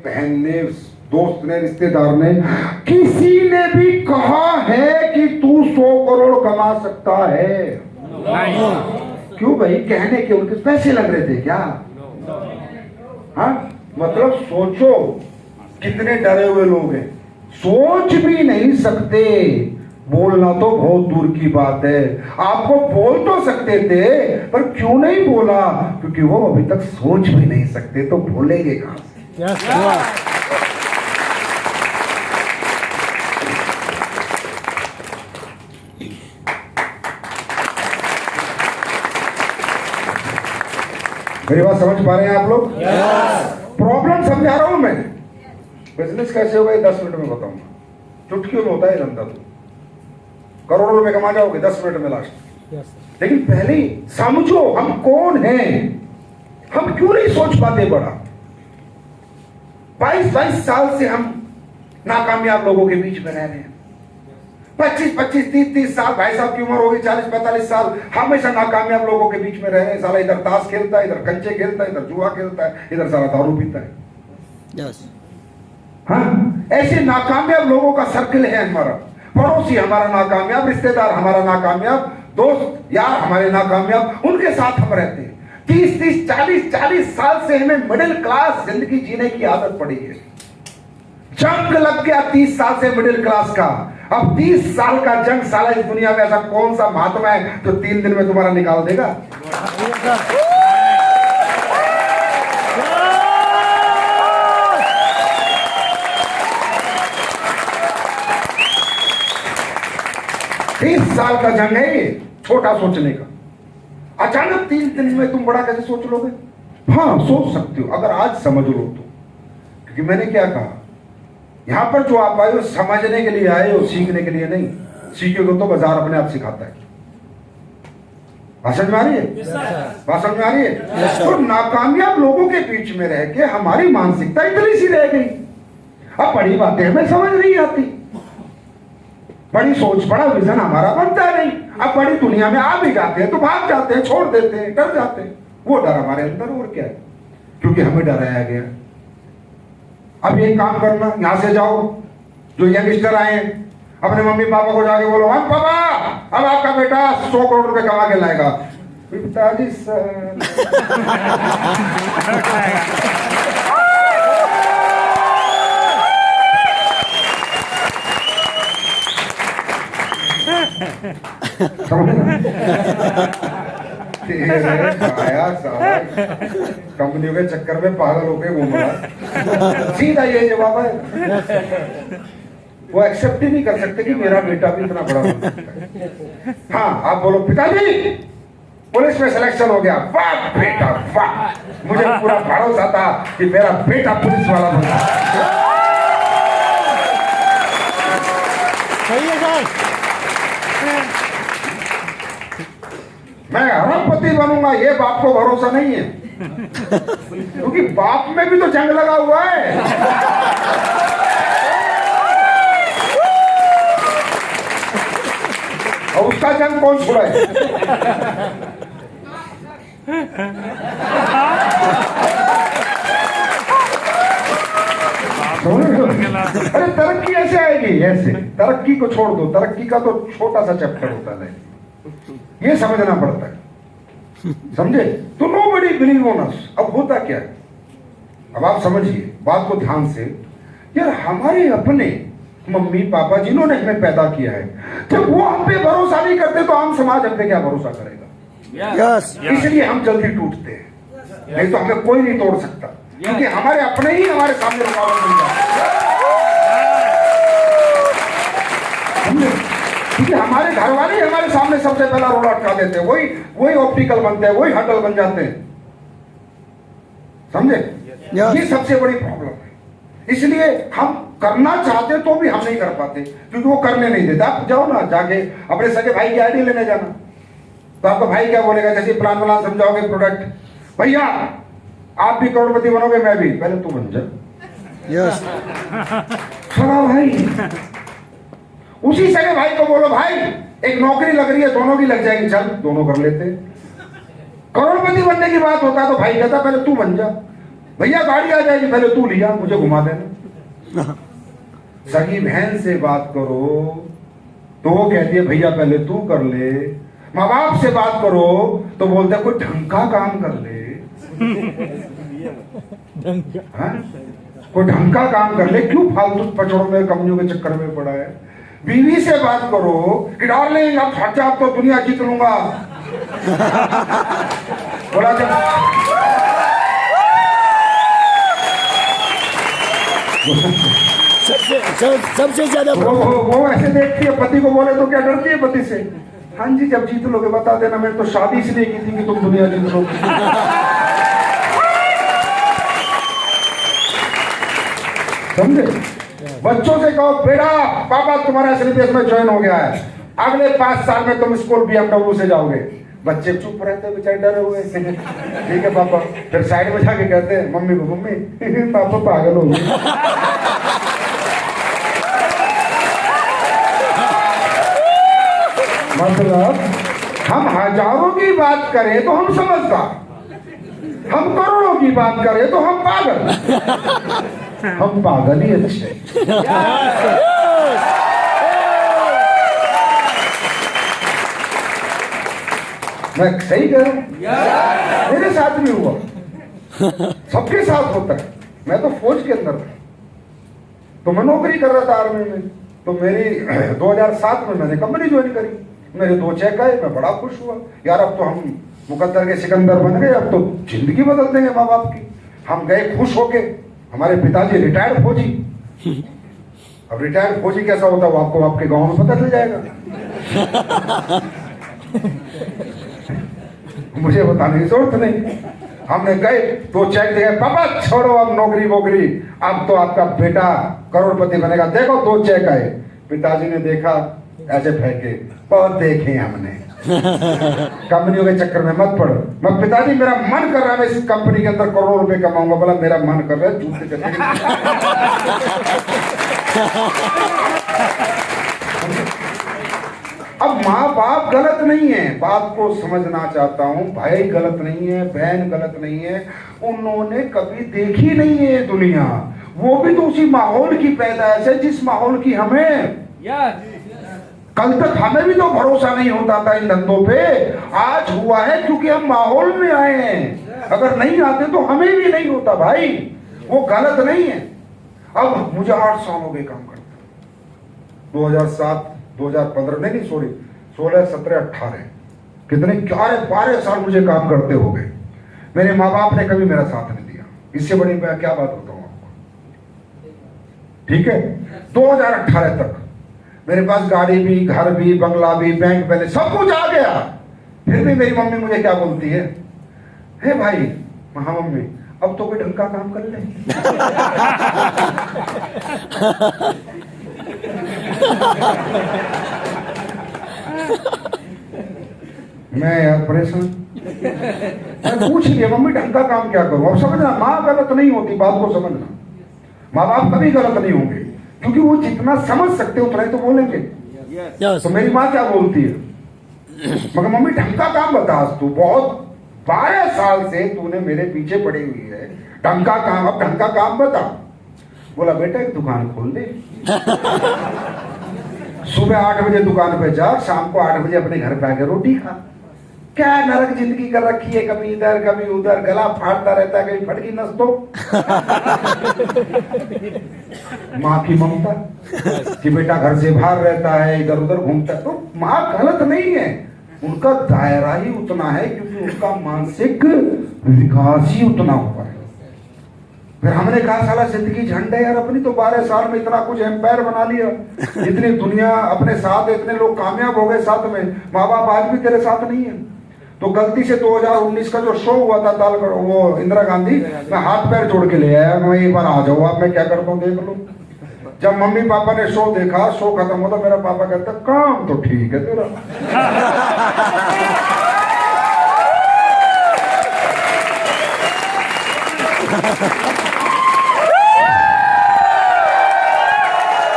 बहन ने, दोस्त ने, रिश्तेदार ने, किसी ने भी कहा है कि तू 100 करोड़ कमा सकता है? नहीं। क्यों भाई? कहने के उनके पैसे लग रहे थे क्या? हाँ, मतलब सोचो कितने डरे हुए लोग हैं, सोच भी नहीं सकते। बोलना तो बहुत दूर की बात है। आपको बोल तो सकते थे, पर क्यों नहीं बोला? क्योंकि वो अभी तक सोच भी नहीं सकते, तो बोलेंगे कहां से? मेरी बात समझ पा रहे हैं आप लोग? प्रॉब्लम समझा रहा हूं मैं। बिजनेस कैसे होगा ये 10 मिनट में बताऊंगा। चुटकियों में होता है धंधा, तो करोड़ों रुपए कमा जाओगे 10 मिनट में लास्ट। लेकिन पहले समझो हम कौन हैं, हम क्यों नहीं सोच पाते बड़ा। 22 साल से हम नाकामयाब लोगों के बीच में रह रहे हैं। 25, 30 साल, भाई साहब की उम्र होगी 40-45 साल, हमेशा नाकामयाब लोगों के बीच में रह रहे हैं। साला इधर ताश खेलता है, इधर कंचे खेलता है, इधर जुआ खेलता है, इधर सारा दारू पीता है। हाँ, ऐसे नाकामयाब लोगों का सर्कल है हमारा। पड़ोसी हमारा नाकामयाब, रिश्तेदार हमारा नाकामयाब, दोस्त यार हमारे नाकामयाब, उनके साथ हम रहते हैं। 30, 40 साल से हमें मिडिल क्लास जिंदगी जीने की आदत पड़ी है। जंग लग गया 30 साल से मिडिल क्लास का। अब 30 साल का जंग, साला इस दुनिया में ऐसा कौन सा महात्मा है जो 3 दिन में तुम्हारा निकाल देगा? साल का जंग है ये, छोटा सोचने का। अचानक 3 दिन में तुम बड़ा कैसे सोच लोगे? हाँ, सोच सकते हो अगर आज समझ लो तो। क्योंकि मैंने क्या कहा, यहां पर जो आप आए हो समझने के लिए आए हो, सीखने के लिए नहीं। सीखोगे तो बाजार अपने आप सिखाता है। बात समझ में आ रही है? बात समझ में आ रही है? तो नाकामयाब लोगों के बीच में रह के हमारी मानसिकता इतनी सी रह गई। अब बड़ी बातें हमें समझ नहीं आती, बड़ी सोच, बड़ा विजन हमारा बनता नहीं। अब बड़ी दुनिया में आ भी जाते हैं तो भाग जाते हैं, छोड़ देते हैं, डर जाते हैं। वो डर हमारे अंदर, और क्या है? क्योंकि हमें डराया गया। अब एक काम करना, यहां से जाओ, जो यंगस्टर आए अपने मम्मी पापा को जाके बोलो, हाँ पापा अब आपका बेटा 100 करोड़ रुपए कमा के लाएगा। पिताजी सर कंपनियों के चक्कर में पागल होके घूम रहा। सीधा ये जवाब है। वो एक्सेप्ट ही नहीं कर सकते कि मेरा बेटा भी इतना बड़ा बन सकता है। हाँ, आप बोलो पिताजी पुलिस में सिलेक्शन हो गया, वाह बेटा वाह, मुझे पूरा भरोसा था कि मेरा बेटा पुलिस वाला बना। सही है सर। मैं अरबपति बनूंगा, ये बाप को भरोसा नहीं है। क्योंकि बाप में भी तो जंग लगा हुआ है। और उसका जंग कौन छुड़ाए? अरे तरक्की ऐसे आएगी, ऐसे तरक्की को छोड़ दो, तरक्की का तो छोटा सा चैप्टर होता है, ये समझना पड़ता है, समझे? तो नोबडी बिलीव ऑन अस। अब होता क्या है, अब आप समझिए बात को ध्यान से। यार हमारे अपने मम्मी पापा जिन्होंने हमें पैदा किया है, जब वो हम पे भरोसा नहीं करते तो आम समाज हम पे क्या भरोसा करेगा? इसलिए हम जल्दी टूटते हैं, नहीं तो हमें कोई नहीं तोड़ सकता, क्योंकि हमारे अपने ही हमारे सामने रुकावट बन जाते हैं। क्योंकि हमारे घर वाले ही हमारे सामने सबसे पहला रोड अटका देते हैं, वही ऑप्टिकल बनते हैं, वही हडल बन जाते हैं, समझे? ये सबसे बड़ी प्रॉब्लम है। इसलिए हम करना चाहते तो भी हम नहीं कर पाते, क्योंकि वो करने नहीं देते। आप जाओ ना, जाके अपने सगे भाई की आईडी लेने जाना, तो आपका भाई क्या बोलेगा? जैसे प्लान वाला समझाओगे प्रोडक्ट, भैया आप भी करोड़पति बनोगे, मैं भी, पहले तू बन जा। भाई उसी सगे भाई को बोलो, भाई एक नौकरी लग रही है, दोनों की लग जाएगी, चल दोनों कर लेते। करोड़पति बनने की बात होता है तो भाई कहता पहले तू बन जा। भैया गाड़ी आ जाएगी, पहले तू लिया, मुझे घुमा देना। सगी बहन से बात करो तो वो कहती है भैया पहले तू कर ले। माँ बाप से बात करो तो बोलते हैं कोई ढंग का काम कर ले। हाँ? कोई ढंग का काम कर ले, क्यों फालतू पचड़ों में कमियों के चक्कर में पड़ा है। बीवी से बात करो कि डार्लिंग अब हट जा, तो दुनिया जीत लूंगा। बोला जब सबसे ज्यादा वो ऐसे देखती है, पति को बोले तो क्या डरती है पति से? हाँ जी जब जीत लोगे बता देना, मैंने तो शादी इसलिए की थी कि तुम दुनिया जीत लोगे। समझे? बच्चों से कहो बेटा पापा तुम्हारा एसएलपीएस में ज्वाइन हो गया है, अगले 5 साल में तुम स्कूल BMW से जाओगे। बच्चे चुप रहते बेचारे डरे हुए। ठीक है पापा। फिर साइड में जाके कहते हैं मम्मी को, मम्मी पापा पागल हो गए। मतलब हम हजारों की बात करें तो हम समझदार, हम करोड़ों की बात करें तो हम पागल। हम पागल ही अच्छे। मैं सही कह रहा हूं? मेरे साथ भी हुआ, सबके साथ होता है। मैं तो फौज के अंदर था, तो मैं नौकरी कर रहा था आर्मी में। तो मेरी 2007 में मैंने कंपनी ज्वाइन करी, मेरे 2 चेक आए, मैं बड़ा खुश हुआ। यार अब तो हम मुकद्दर के सिकंदर बन गए, अब तो जिंदगी बदल देंगे माँ बाप की। हम गए खुश होके, हमारे पिताजी रिटायर्ड फौजी। अब रिटायर्ड फौजी कैसा होता है वो आपको आपके गांव में पता चल जाएगा। मुझे बताने की जरूरत नहीं। हमने गए तो चेक दिए, पापा छोड़ो अब नौकरी वोकरी, अब तो आपका बेटा करोड़पति बनेगा, देखो 2 चेक आए। पिताजी ने देखा, ऐसे फेंके, बहुत देखे हमने। कंपनियों के चक्कर में मत पड़ो। मैं पिताजी मेरा मन कर रहा है मैं इस कंपनी के अंदर करोड़ों रुपए कमाऊंगा। बोला मेरा मन कर रहा है जूते चलते। अब माँ बाप गलत नहीं है, बात को समझना चाहता हूं। भाई गलत नहीं है, बहन गलत नहीं है, उन्होंने कभी देखी नहीं है दुनिया। वो भी तो उसी माहौल की पैदाइश है जिस माहौल की हमें। कल तक हमें भी तो भरोसा नहीं होता था इन धंधों पे, आज हुआ है क्योंकि हम माहौल में आए हैं। अगर नहीं आते तो हमें भी नहीं होता भाई। वो गलत नहीं है। अब मुझे 8 साल हो गए काम करते, 2007 2015 नहीं सॉरी 16 17 18 कितने 12 साल मुझे काम करते हो गए। मेरे माँ बाप ने कभी मेरा साथ नहीं दिया। इससे बड़ी मैं क्या बात बताऊं आपको? ठीक है, 2018 तक मेरे पास गाड़ी भी, घर भी, बंगला भी, बैंक बैलेंस सब कुछ आ गया। फिर भी मेरी मम्मी मुझे क्या बोलती है, हे भाई, हाँ मम्मी अब तो कोई ढंग का काम कर ले। मैं यार परेशान, मैं पूछ लिया मम्मी ढंग का काम क्या करूं। अब समझना, माँ गलत नहीं होती, बात को समझना। माँ बाप कभी गलत नहीं होंगे क्योंकि वो जितना समझ सकते उतना ही तो बोलेंगे। तो मेरी माँ क्या बोलती है, मगर मम्मी ढंग का काम बता, तू बहुत 12 साल से तूने मेरे पीछे पड़ी हुई है, ढंग का काम, अब ढंग का काम बता। बोला बेटा एक दुकान खोल दे, सुबह 8 बजे दुकान पे जा, शाम को 8 बजे अपने घर पे आके रोटी खा। क्या नरक जिंदगी कर रखी है, कभी इधर कभी उधर, गला फाड़ता रहता है, कहीं फटकी नस तो। माँ की ममता कि बेटा घर से बाहर रहता है, इधर उधर घूमता है, तो माँ गलत नहीं है, उनका दायरा ही उतना है क्योंकि उनका मानसिक विकास ही उतना हुआ है। फिर हमने कहा साला जिंदगी झंड है यार अपनी, तो 12 साल में इतना कुछ एम्पायर बना लिया, इतनी दुनिया अपने साथ, इतने लोग कामयाब हो गए साथ में, माँ बाप आज भी तेरे साथ नहीं है। तो गलती से 2019 का जो शो हुआ था तालगढ़, वो इंदिरा गांधी, मैं हाथ पैर जोड़ के ले आया, मैं एक बार आ जाओ आप, मैं क्या करता हूँ देख लो। जब मम्मी पापा ने शो देखा, शो खत्म होता, मेरा पापा कहता काम तो ठीक है तेरा।